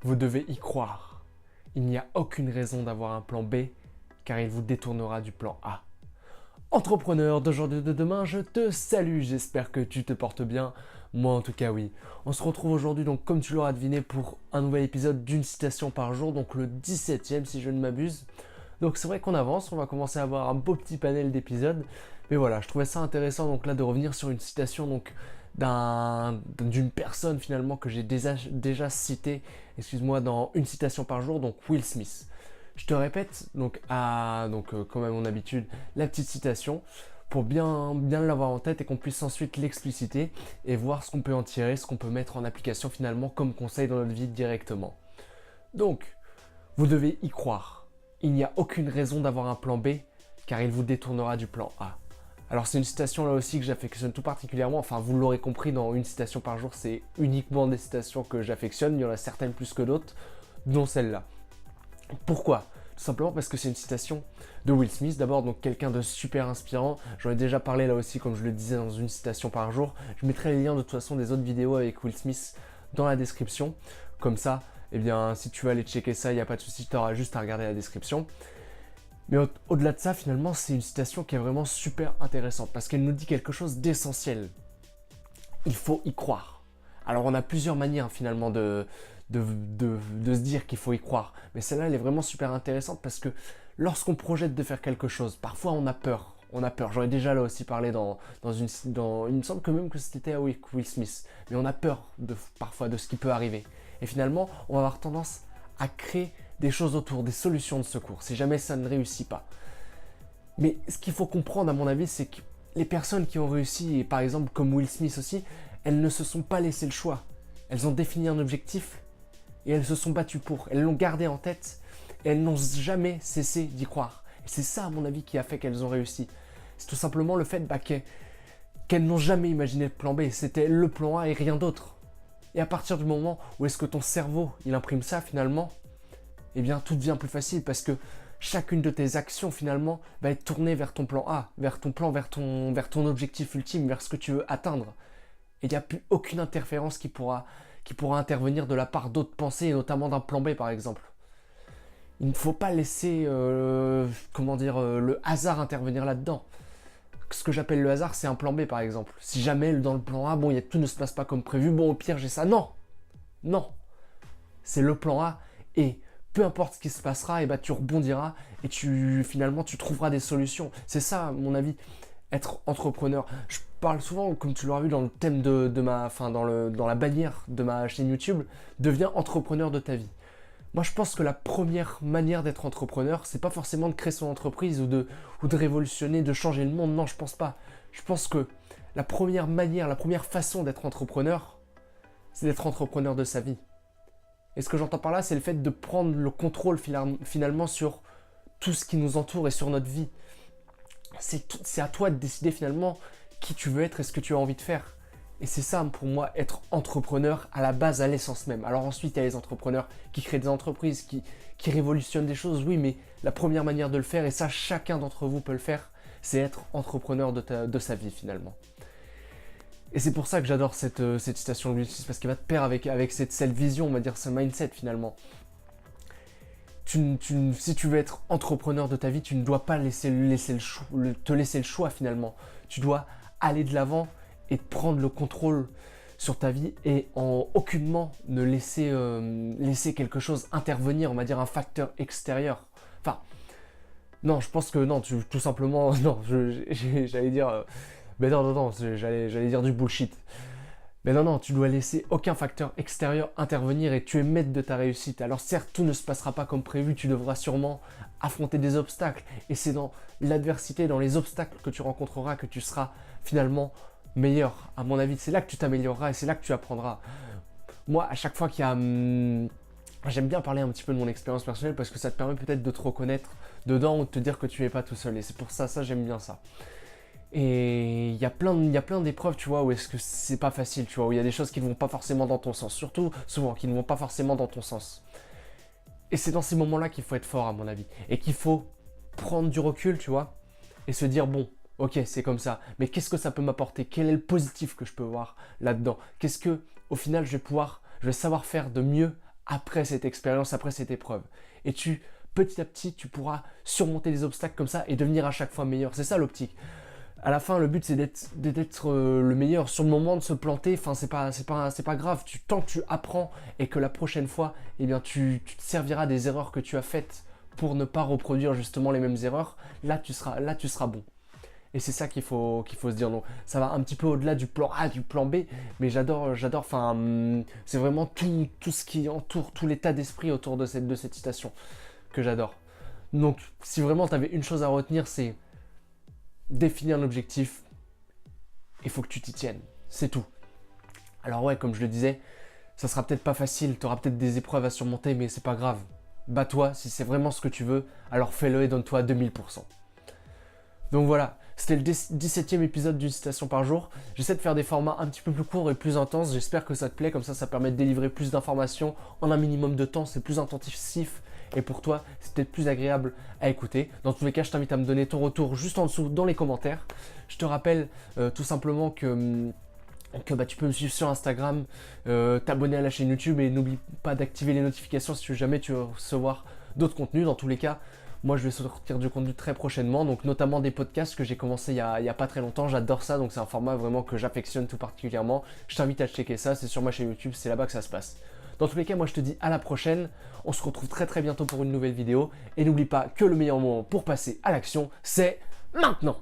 Vous devez y croire. Il n'y a aucune raison d'avoir un plan B, car il vous détournera du plan A. Entrepreneur d'aujourd'hui et de demain, je te salue, j'espère que tu te portes bien. Moi en tout cas oui. On se retrouve aujourd'hui donc comme tu l'auras deviné pour un nouvel épisode d'une citation par jour, donc le 17e si je ne m'abuse. Donc c'est vrai qu'on avance, on va commencer à avoir un beau petit panel d'épisodes. Mais voilà, je trouvais ça intéressant donc là de revenir sur une citation donc d'une personne finalement que j'ai déjà citée, excuse-moi, dans une citation par jour, donc Will Smith. Je te répète donc comme à mon habitude la petite citation pour bien l'avoir en tête et qu'on puisse ensuite l'expliciter et voir ce qu'on peut en tirer, ce qu'on peut mettre en application finalement comme conseil dans notre vie directement. Donc, vous devez y croire. Il n'y a aucune raison d'avoir un plan B car il vous détournera du plan A. Alors c'est une citation là aussi que j'affectionne tout particulièrement, enfin vous l'aurez compris, dans une citation par jour c'est uniquement des citations que j'affectionne, il y en a certaines plus que d'autres, dont celle-là. Pourquoi ? Tout simplement parce que c'est une citation de Will Smith, d'abord donc quelqu'un de super inspirant, j'en ai déjà parlé là aussi comme je le disais dans une citation par jour, je mettrai les liens de toute façon des autres vidéos avec Will Smith dans la description, comme ça, eh bien si tu veux aller checker ça, il n'y a pas de souci, tu auras juste à regarder la description. Mais au-delà de ça, finalement, c'est une citation qui est vraiment super intéressante parce qu'elle nous dit quelque chose d'essentiel. Il faut y croire. Alors, on a plusieurs manières finalement de se dire qu'il faut y croire. Mais celle-là, elle est vraiment super intéressante parce que lorsqu'on projette de faire quelque chose, parfois on a peur. On a peur. J'en ai déjà là aussi parlé il me semble que même que c'était avec Will Smith. Mais on a peur parfois de ce qui peut arriver. Et finalement, on va avoir tendance à créer des choses autour, des solutions de secours, si jamais ça ne réussit pas. Mais ce qu'il faut comprendre, à mon avis, c'est que les personnes qui ont réussi, et par exemple comme Will Smith aussi, elles ne se sont pas laissées le choix. Elles ont défini un objectif et elles se sont battues pour. Elles l'ont gardé en tête et elles n'ont jamais cessé d'y croire. Et c'est ça, à mon avis, qui a fait qu'elles ont réussi. C'est tout simplement le fait qu'elles n'ont jamais imaginé le plan B. C'était le plan A et rien d'autre. Et à partir du moment où est-ce que ton cerveau, il imprime ça finalement, eh bien tout devient plus facile parce que chacune de tes actions finalement va être tournée vers ton plan A, vers ton objectif ultime, vers ce que tu veux atteindre. Et il n'y a plus aucune interférence qui pourra intervenir de la part d'autres pensées, et notamment d'un plan B par exemple. Il ne faut pas laisser le hasard intervenir là-dedans. Ce que j'appelle le hasard, c'est un plan B par exemple. Si jamais dans le plan A, tout ne se passe pas comme prévu, au pire j'ai ça. Non, c'est le plan A et peu importe ce qui se passera, tu rebondiras et finalement tu trouveras des solutions. C'est ça, à mon avis, être entrepreneur. Je parle souvent, comme tu l'auras vu dans le thème dans la bannière de ma chaîne YouTube, deviens entrepreneur de ta vie. Moi, je pense que la première manière d'être entrepreneur, c'est pas forcément de créer son entreprise ou de révolutionner, de changer le monde. Non, je pense pas. Je pense que la première façon d'être entrepreneur, c'est d'être entrepreneur de sa vie. Et ce que j'entends par là, c'est le fait de prendre le contrôle finalement sur tout ce qui nous entoure et sur notre vie. C'est à toi de décider finalement qui tu veux être et ce que tu as envie de faire. Et c'est ça pour moi, être entrepreneur à la base, à l'essence même. Alors ensuite, il y a les entrepreneurs qui créent des entreprises, qui révolutionnent des choses, oui, mais la première manière de le faire, et ça chacun d'entre vous peut le faire, c'est être entrepreneur de sa vie finalement. Et c'est pour ça que j'adore cette citation de Will Smith, parce qu'elle va te pair avec cette vision, on va dire ce mindset finalement. Si tu veux être entrepreneur de ta vie, tu ne dois pas te laisser le choix finalement. Tu dois aller de l'avant et prendre le contrôle sur ta vie et en aucunement ne laisser quelque chose intervenir, on va dire un facteur extérieur. Enfin, non, je pense que non, tout simplement, non, j'allais dire... Mais non, j'allais dire du bullshit. Mais non, tu dois laisser aucun facteur extérieur intervenir et tu es maître de ta réussite. Alors certes, tout ne se passera pas comme prévu, tu devras sûrement affronter des obstacles. Et c'est dans l'adversité, dans les obstacles que tu rencontreras que tu seras finalement meilleur. À mon avis, c'est là que tu t'amélioreras et c'est là que tu apprendras. Moi, à chaque fois qu'il y a... J'aime bien parler un petit peu de mon expérience personnelle parce que ça te permet peut-être de te reconnaître dedans ou de te dire que tu n'es pas tout seul. Et c'est pour ça j'aime bien ça. Et il y a plein d'épreuves, tu vois, où est-ce que c'est pas facile, tu vois, où il y a des choses qui ne vont pas forcément dans ton sens, surtout souvent qui ne vont pas forcément dans ton sens. Et c'est dans ces moments-là qu'il faut être fort, à mon avis, et qu'il faut prendre du recul, tu vois, et se dire bon, ok, c'est comme ça, mais qu'est-ce que ça peut m'apporter? Quel est le positif que je peux voir là-dedans? Qu'est-ce que, au final, je vais savoir faire de mieux après cette expérience, après cette épreuve. Et petit à petit, tu pourras surmonter les obstacles comme ça et devenir à chaque fois meilleur. C'est ça l'optique. À la fin, le but c'est d'être le meilleur. Sur le moment de se planter, enfin c'est pas grave. Tant que tu apprends et que la prochaine fois, eh bien tu te serviras des erreurs que tu as faites pour ne pas reproduire justement les mêmes erreurs. Là tu seras bon. Et c'est ça qu'il faut se dire. Donc ça va un petit peu au-delà du plan A, du plan B, mais j'adore. Enfin, c'est vraiment tout ce qui entoure, tout l'état d'esprit autour de cette citation que j'adore. Donc si vraiment tu avais une chose à retenir, c'est définir l'objectif, il faut que tu t'y tiennes, c'est tout. Alors ouais, comme je le disais, ça sera peut-être pas facile, tu auras peut-être des épreuves à surmonter, mais c'est pas grave. Bats-toi, si c'est vraiment ce que tu veux, alors fais-le et donne-toi 2000%. Donc voilà, c'était le 17e épisode d'une citation par jour. J'essaie de faire des formats un petit peu plus courts et plus intenses, j'espère que ça te plaît, comme ça permet de délivrer plus d'informations en un minimum de temps, c'est plus intensif. Et pour toi, c'est peut-être plus agréable à écouter. Dans tous les cas, je t'invite à me donner ton retour juste en dessous dans les commentaires. Je te rappelle tout simplement que tu peux me suivre sur Instagram, t'abonner à la chaîne YouTube et n'oublie pas d'activer les notifications si jamais tu veux recevoir d'autres contenus. Dans tous les cas, moi je vais sortir du contenu très prochainement, donc notamment des podcasts que j'ai commencé il y a pas très longtemps. J'adore ça, donc c'est un format vraiment que j'affectionne tout particulièrement. Je t'invite à checker ça, c'est sur ma chaîne YouTube, c'est là-bas que ça se passe. Dans tous les cas, moi je te dis à la prochaine. On se retrouve très bientôt pour une nouvelle vidéo. Et n'oublie pas que le meilleur moment pour passer à l'action, c'est maintenant.